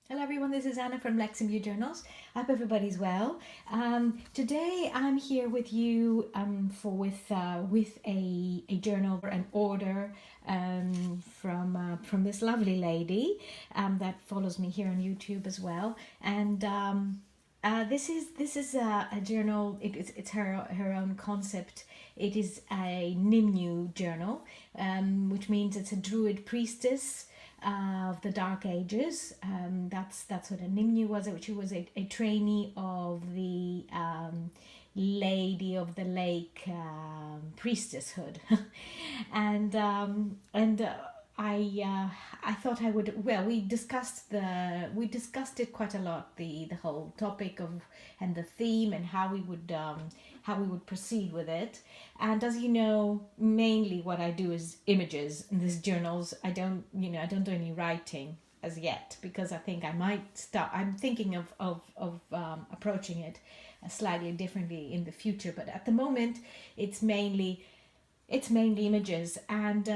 Hello everyone, this is Anna from Nimue Journals. I hope everybody's well. Today I'm here with you with a journal, an order from this lovely lady that follows me here on YouTube as well. And this is a journal. It's her own concept. It is a Nimue journal, which means it's a druid priestess of the Dark Ages. That's what a Nimue was. She was a trainee of the Lady of the Lake priestesshood, and I thought I would. Well, we discussed it quite a lot. The whole topic of and the theme and how we would proceed with it. And as you know, mainly what I do is images in these journals. I don't do any writing as yet because I think I might start. I'm thinking of approaching it slightly differently in the future, but at the moment, it's mainly images, and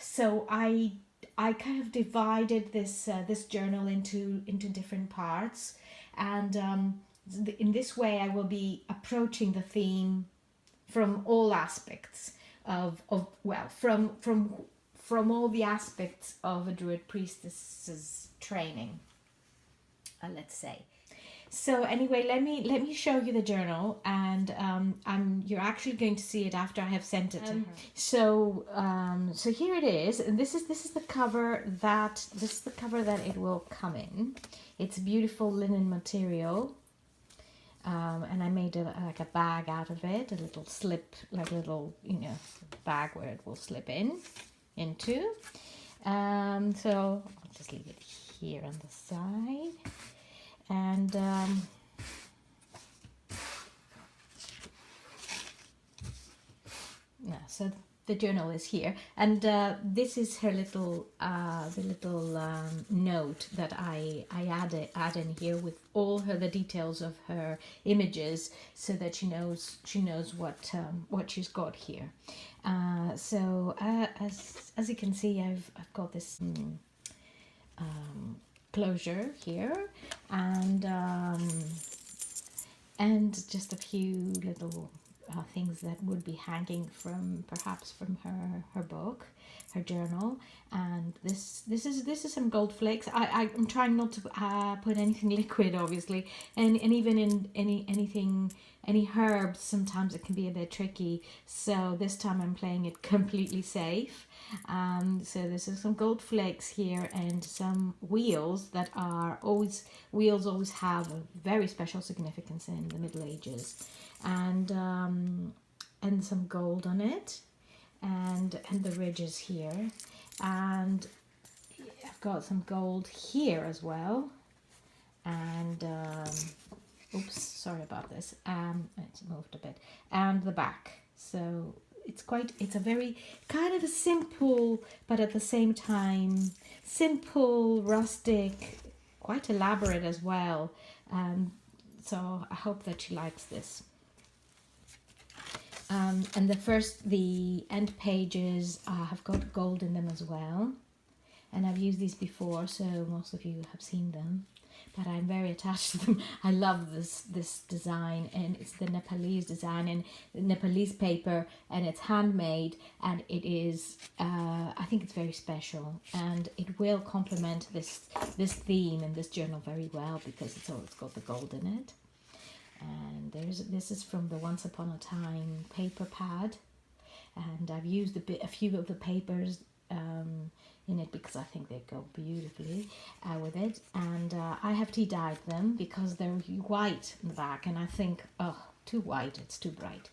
so I kind of divided this journal into different parts, and in this way I will be approaching the theme from all aspects of well from all the aspects of a druid priestess's training, let's say. So anyway, let me show you the journal, and you're actually going to see it after I have sent it to her. So here it is, and this is the cover that it will come in. It's beautiful linen material, and I made like a bag out of it, a little slip, like a little bag where it will slip into. So I'll just leave it here on the side. And so the journal is here, and this is her little note that I add in here with all the details of her images, so that she knows what she's got here. So as you can see, I've got this closure here, and just a few little things that would be hanging from her book, her journal. And this is some gold flakes. I'm trying not to put anything liquid, obviously, and even in any herbs sometimes it can be a bit tricky, so this time I'm playing it completely safe. So this is some gold flakes here, and some wheels that are always have a very special significance in the Middle Ages, and some gold on it, and the ridges here, and I've got some gold here as well, and oops, sorry about this, it's moved a bit, and the back. So it's a very kind of a simple, but at the same time simple, rustic, quite elaborate as well. So I hope that she likes this. And the end pages have got gold in them as well, and I've used these before, so most of you have seen them, but I'm very attached to them. I love this design, and it's the Nepalese design and Nepalese paper, and it's handmade, and it is I think it's very special, and it will complement this theme in this journal very well, because it's got the gold in it. And this is from the Once Upon a Time paper pad, and I've used a few of the papers in it because I think they go beautifully with it, and I have tea dyed them because they're white in the back, and I think, oh, too white, it's too bright.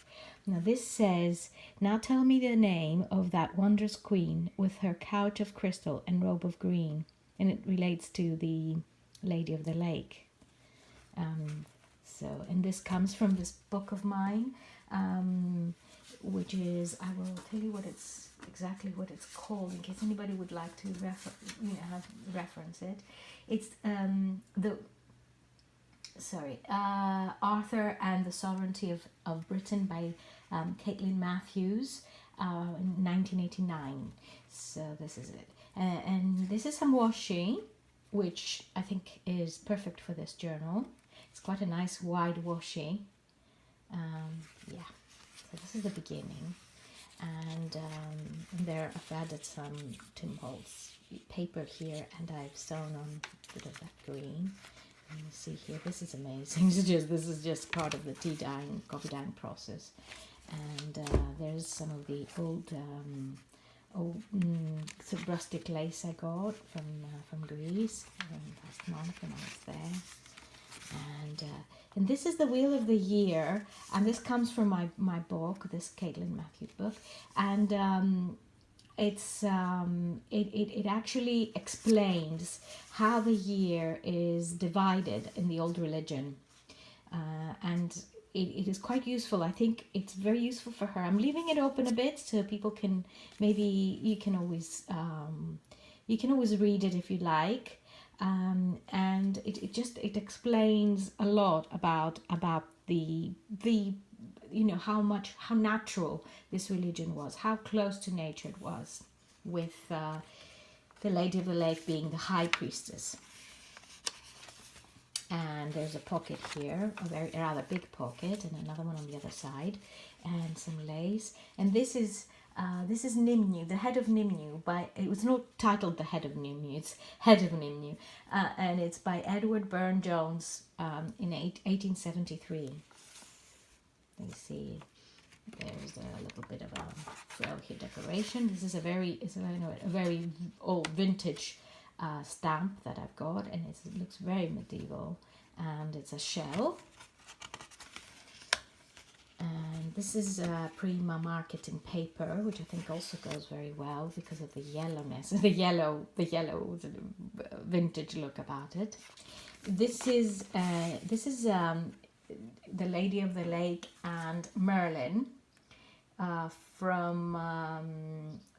Now this says, "Now tell me the name of that wondrous queen with her couch of crystal and robe of green," and it relates to the Lady of the Lake. So, and this comes from this book of mine, which is, I will tell you exactly what it's called in case anybody would like to reference it. It's Arthur and the Sovereignty of Britain by Caitlin Matthews, in 1989. So this is it, and this is some washi, which I think is perfect for this journal. It's quite a nice wide washi. Yeah, so this is the beginning. And there I've added some Tim Holtz paper here, and I've sewn on a bit of that green. And you see here, this is amazing. This is just part of the tea dyeing, coffee dyeing process. And there's some of the old sort of rustic lace I got from Greece last month when I was there. And this is the Wheel of the Year, and this comes from my book, this Caitlin Matthews book, and it actually explains how the year is divided in the old religion, and it is quite useful. I think it's very useful for her. I'm leaving it open a bit so people can, maybe you can always read it if you like. And it explains a lot about the how natural this religion was, how close to nature it was, with the Lady of the Lake being the high priestess. And there's a pocket here, a very rather big pocket, and another one on the other side, and some lace. And this is Nimue, the Head of Nimue. It was not titled The Head of Nimue, it's Head of Nimue, and it's by Edward Burne-Jones in 1873. You see, there's a little bit of a frill here decoration. This is a very old vintage stamp that I've got, and it looks very medieval, and it's a shell. And this is Prima marketing paper, which I think also goes very well because of the yellowness, the yellow vintage look about it. This is the Lady of the Lake and Merlin from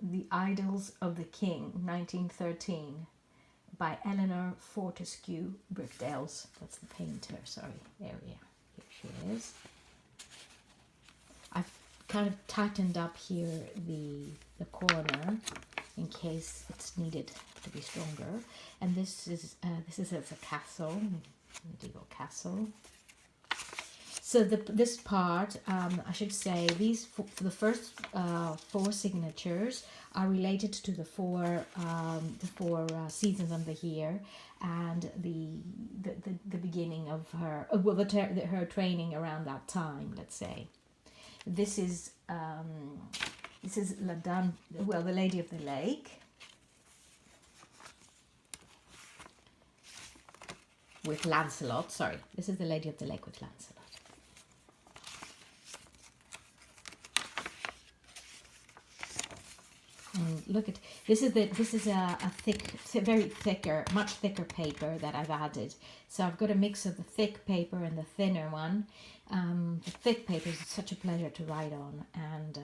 The Idylls of the King, 1913, by Eleanor Fortescue Brickdales. That's the painter. Sorry, there we are. Here she is. I've kind of tightened up here the corner in case it's needed to be stronger. And this is as a castle, medieval castle. So this part, I should say, these the first four signatures are related to the four seasons of the year, and the beginning of her her training around that time. Let's say, this is the Lady of the Lake with Lancelot. Sorry, this is the Lady of the Lake with Lancelot. And look at this is a much thicker paper that I've added. So I've got a mix of the thick paper and the thinner one. The thick paper is such a pleasure to write on, and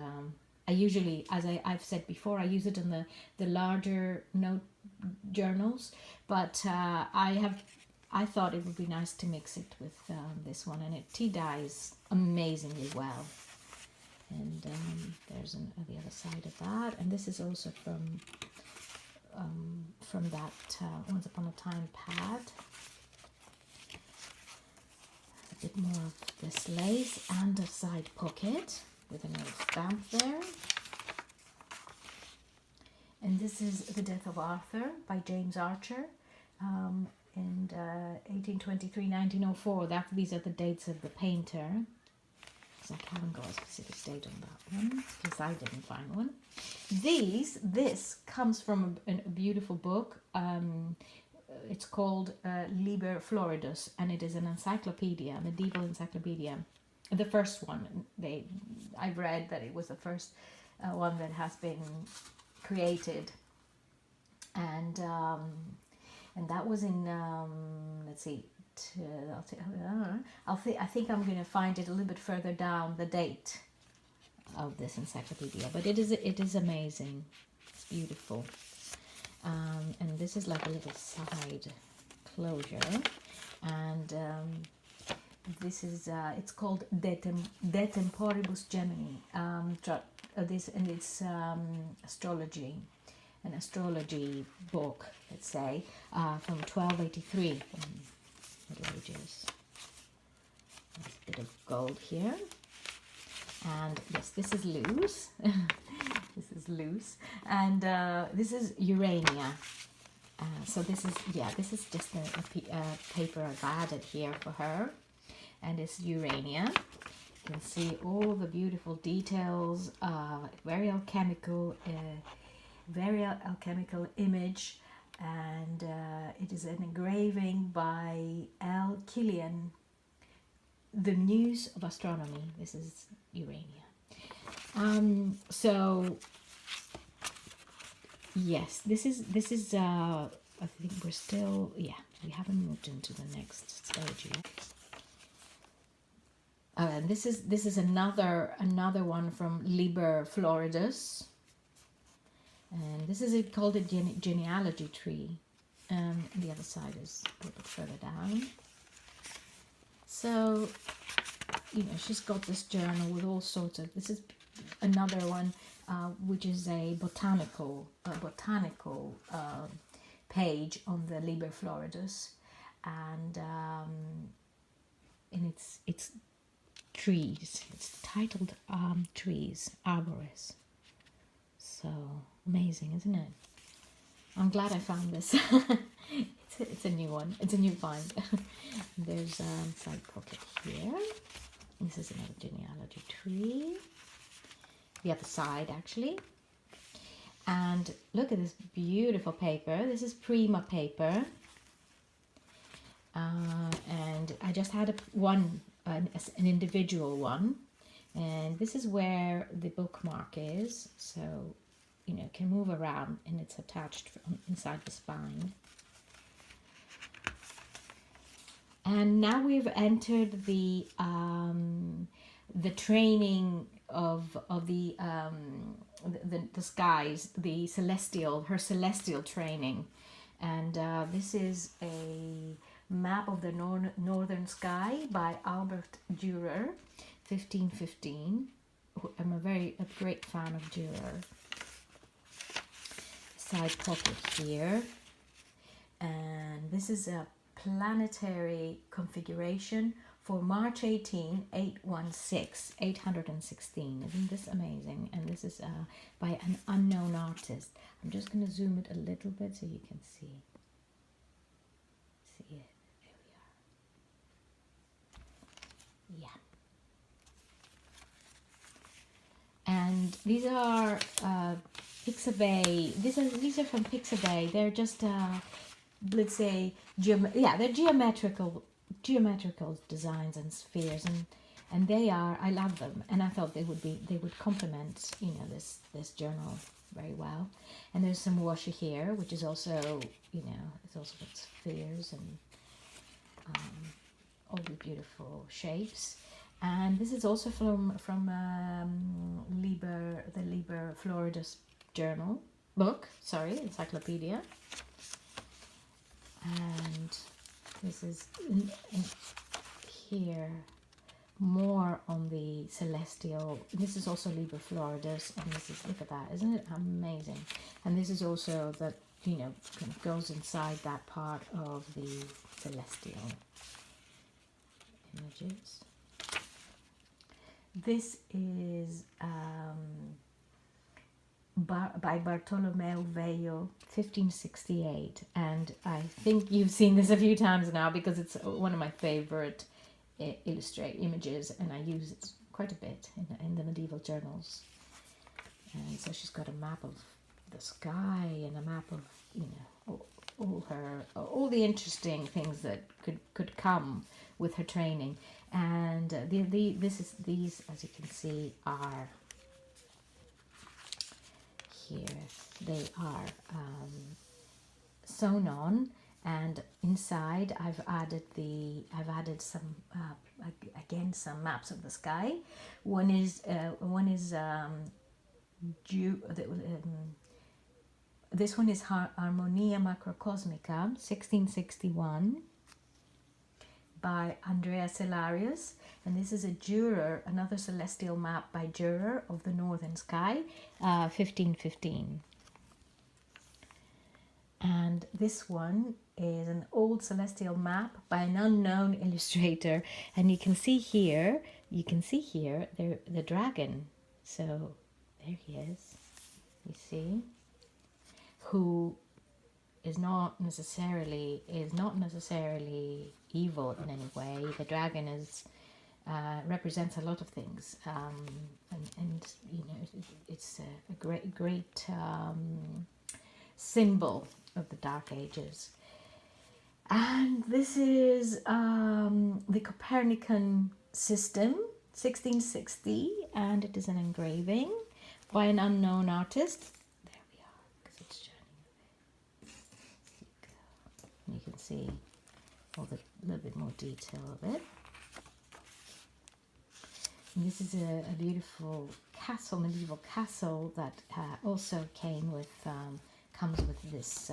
I usually, as I've said before, I use it in the larger note journals, but I thought it would be nice to mix it with this one, and it tea dyes amazingly well. And there's the other side of that, and this is also from that Once Upon a Time pad. A bit more of this lace and a side pocket with an old stamp there. And this is The Death of Arthur by James Archer, in 1823-1904. These are the dates of the painter. I haven't got a specific date on that one because I didn't find one. This comes from a beautiful book. It's called Liber Floridus, and it is an encyclopedia, a medieval encyclopedia. The first one. I've read that it was the first one that has been created, and that was in let's see. I think I'm going to find it a little bit further down the date of this encyclopedia, but it is amazing. It's beautiful, and this is like a little side closure, and this is it's called De Temporibus Gemini. This and it's astrology. an astrology book, let's say, from 1283, from Middle Ages. There's a bit of gold here. And yes, this is loose. This is loose. And this is Urania. So this is just a paper I've added here for her. And it's Urania. You can see all the beautiful details, very alchemical image. And it is an engraving by L. Killian, The Muse of Astronomy. This is Urania. So yes, this is I think we're still, we haven't moved into the next stage yet. And this is another one from Liber Floridus, and this is called a genealogy tree. And the other side is a little bit further down. So, she's got this journal with all sorts of. This is another one, which is a botanical page on the Liber Floridus, and it's trees. It's titled Trees, Arboris. So amazing, isn't it? I'm glad I found this. It's a new one. It's a new find. There's a side pocket here. This is another genealogy tree. The other side, actually. And look at this beautiful paper. This is Prima paper. And I just had an individual one. And this is where the bookmark is. So, it can move around, and it's attached from inside the spine. And now we've entered the training of the skies, her celestial training, and this is a map of the northern sky by Albert Dürer, 1515. I'm a great fan of Dürer. Side pocket here, and this is a planetary configuration for March 18, 816. Isn't this amazing? And this is by an unknown artist. I'm just going to zoom it a little bit so you can see it. There we are. Yeah. And these are Pixabay. These are from Pixabay. They're just let's say they're geometrical designs and spheres, and they are, I love them, and I thought they would complement this journal very well. And there's some washi here, which is also it's also got spheres and all the beautiful shapes. And this is also from the Liber Floridus encyclopedia. And this is here more on the celestial. This is also Liber Floridus, and this is, look at that, isn't it amazing? And this is also that kind of goes inside that part of the celestial images. This is by Bartolomeo Vello, 1568, and I think you've seen this a few times now because it's one of my favorite illustrate images, and I use it quite a bit in the medieval journals. And so she's got a map of the sky and a map of all the interesting things that could come with her training. And these, as you can see, are here. They are sewn on, and inside I've added some again some maps of the sky. One is this one is Harmonia Macrocosmica, 1661, by Andrea Cellarius, and this is another celestial map by Dürer of the northern sky, 1515. And this one is an old celestial map by an unknown illustrator. And you can see here, the dragon. So there he is, you see, who is not necessarily evil in any way. The dragon is represents a lot of things, and you know, it's a great symbol of the Dark Ages. And this is the Copernican system, 1660, and it is an engraving by an unknown artist. There we are, because it's turning. You can see all the little bit more detail of it. And this is a beautiful castle, medieval castle, that also comes with this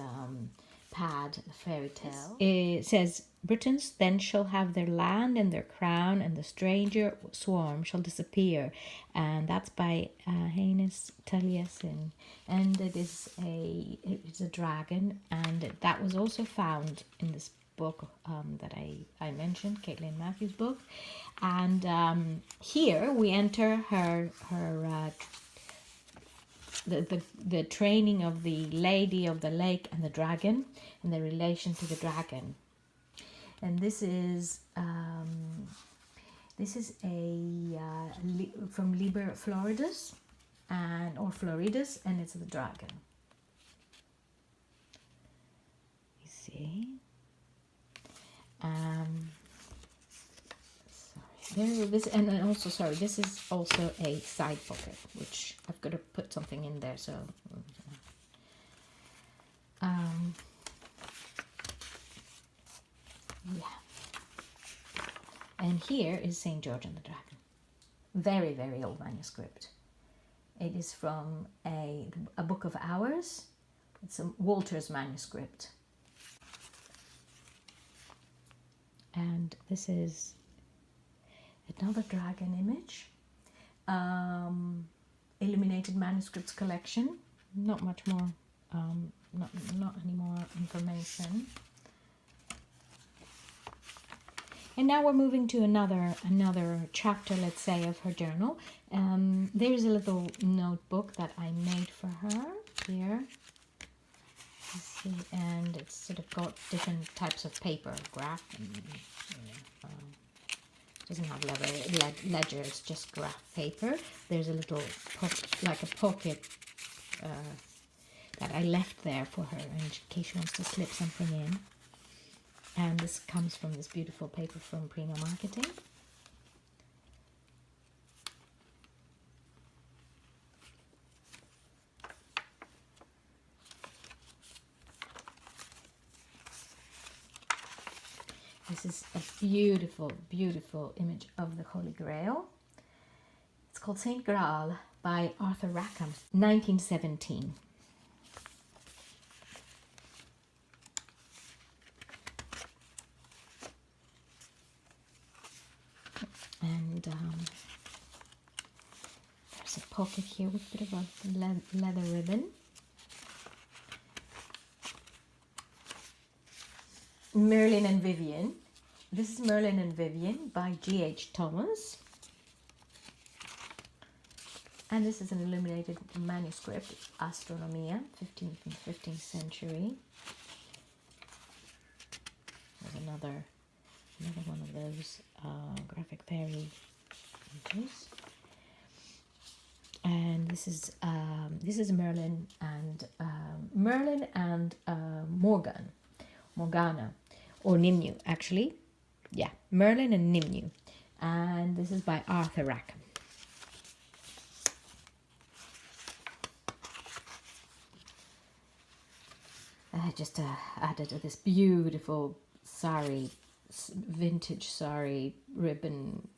pad, the fairy tale. It says, Britons then shall have their land and their crown, and the stranger swarm shall disappear. And that's by Heinus Taliesin. And it's a dragon, and that was also found in this book that I mentioned, Caitlin Matthews' book. And here we enter her the training of the Lady of the Lake and the dragon, and the relation to the dragon. And this is from Liber Floridus or Floridus, and it's the dragon. You see. This is also a side pocket, which I've got to put something in there. So, yeah. And here is Saint George and the Dragon. Very, very old manuscript. It is from a Book of Hours. It's a Walter's manuscript. And this is another dragon image. Illuminated Manuscripts collection. Not much more, not any more information. And now we're moving to another chapter, let's say, of her journal. There's a little notebook that I made for her here. You see, and it's sort of got different types of paper, graph, and doesn't have ledger, it's just graph paper. There's a little like a pocket that I left there for her in case she wants to slip something in. And this comes from this beautiful paper from Primo Marketing. This is a beautiful, beautiful image of the Holy Grail. It's called Saint Graal by Arthur Rackham, 1917. And there's a pocket here with a bit of a leather ribbon. Merlin and Vivian. This is Merlin and Vivian by G.H. Thomas. And this is an illuminated manuscript, Astronomia, 15th century. There's another one of those graphic fairy images. And this is Merlin and Morgana, or Nimue, actually. Yeah, Merlin and Nimue. And this is by Arthur Rackham. I just added this beautiful sari, vintage sari ribbon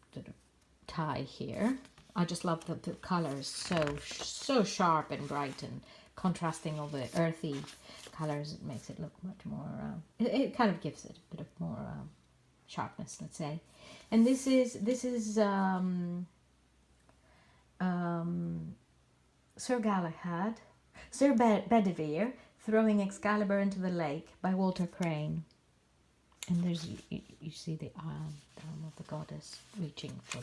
tie here. I just love that the color is so sharp and bright, and contrasting all the earthy colors. It makes it look much more, it kind of gives it a bit of more sharpness, let's say. And this is Sir Bedivere, Throwing Excalibur into the Lake by Walter Crane. And there's you see the arm of the goddess reaching for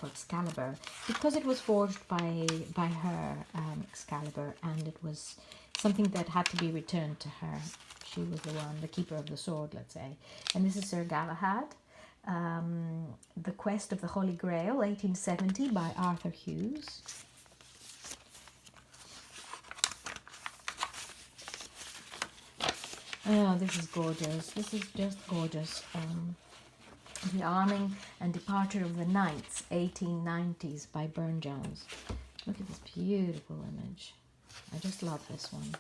Excalibur, because it was forged by her, Excalibur, and it was something that had to be returned to her. She was the keeper of the sword, let's say. And this is Sir Galahad, The Quest of the Holy Grail, 1870, by Arthur Hughes. Oh, this is gorgeous. This is just gorgeous. The Arming and Departure of the Knights, 1890s, by Burne-Jones. Look at this beautiful image. I just love this one.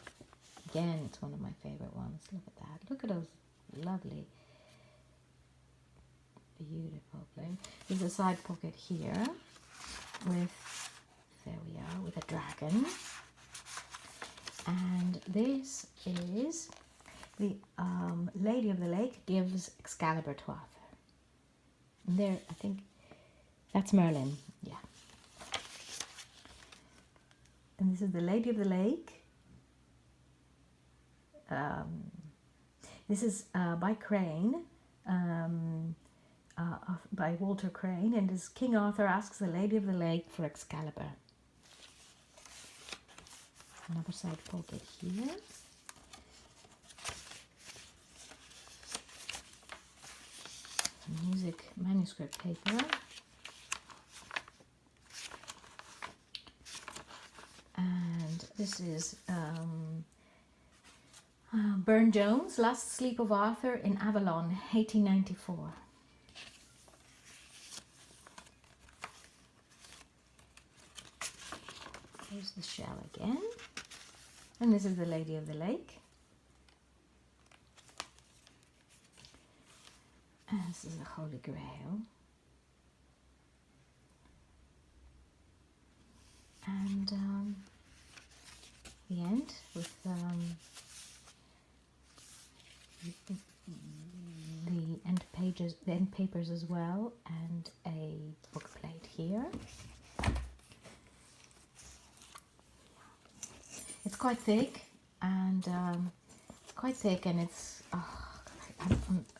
Again, it's one of my favorite ones. Look at that. Look at those lovely, beautiful things. There's a side pocket here with, there we are, with a dragon. And this is the Lady of the Lake gives Excalibur to Arthur. And there, I think that's Merlin, yeah. And this is the Lady of the Lake. This is by Crane, by Walter Crane, and as King Arthur asks the Lady of the Lake for Excalibur. Another side pocket here. Music manuscript paper. And this is Burne-Jones, Last Sleep of Arthur in Avalon, 1894. Here's the shell again. And this is the Lady of the Lake. And this is the Holy Grail. And the end with the end pages, the end papers as well, and a book plate here. It's quite thick, and it's. Oh,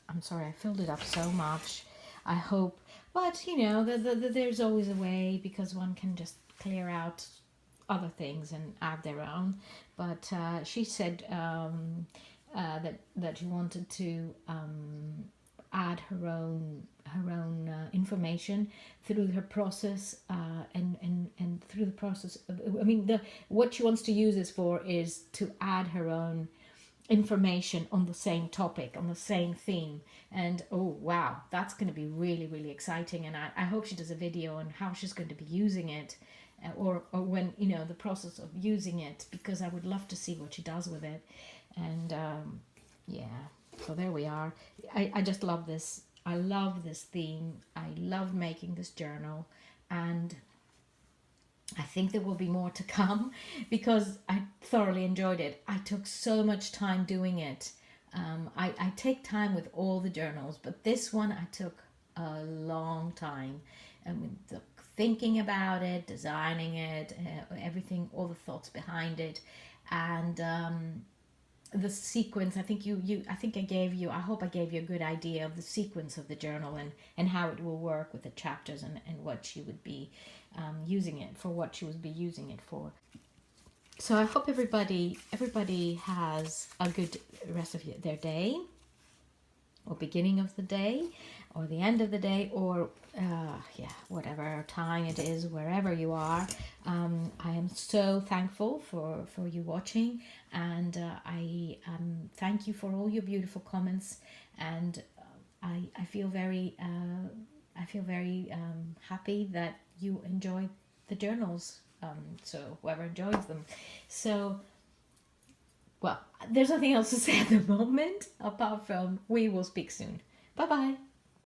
I'm sorry, I filled it up so much. I hope, but you know, there's always a way, because one can just clear out other things and add their own. But she said that she wanted to add her own information through her process, and through the process of, I mean, what she wants to use this for is to add her own information on the same topic, on the same theme. And oh wow, that's going to be really, really exciting. And I hope she does a video on how she's going to be using it, or when, you know, the process of using it, because I would love to see what she does with it. And yeah, so there we are. I just love this. I love this theme. I love making this journal, and I think there will be more to come, because I thoroughly enjoyed it. I took so much time doing it. I take time with all the journals, but this one I took a long time. I mean, thinking about it, designing it, everything, all the thoughts behind it, and the sequence. I think I hope I gave you a good idea of the sequence of the journal, and how it will work with the chapters, and what she would be using it for, what she would be using it for. So I hope everybody has a good rest of their day, or beginning of the day, or the end of the day, or yeah, whatever time it is, wherever you are. I am so thankful for you watching, and I thank you for all your beautiful comments, and I feel very happy that you enjoy the journals. So whoever enjoys them. So, well, there's nothing else to say at the moment, apart from we will speak soon. Bye bye.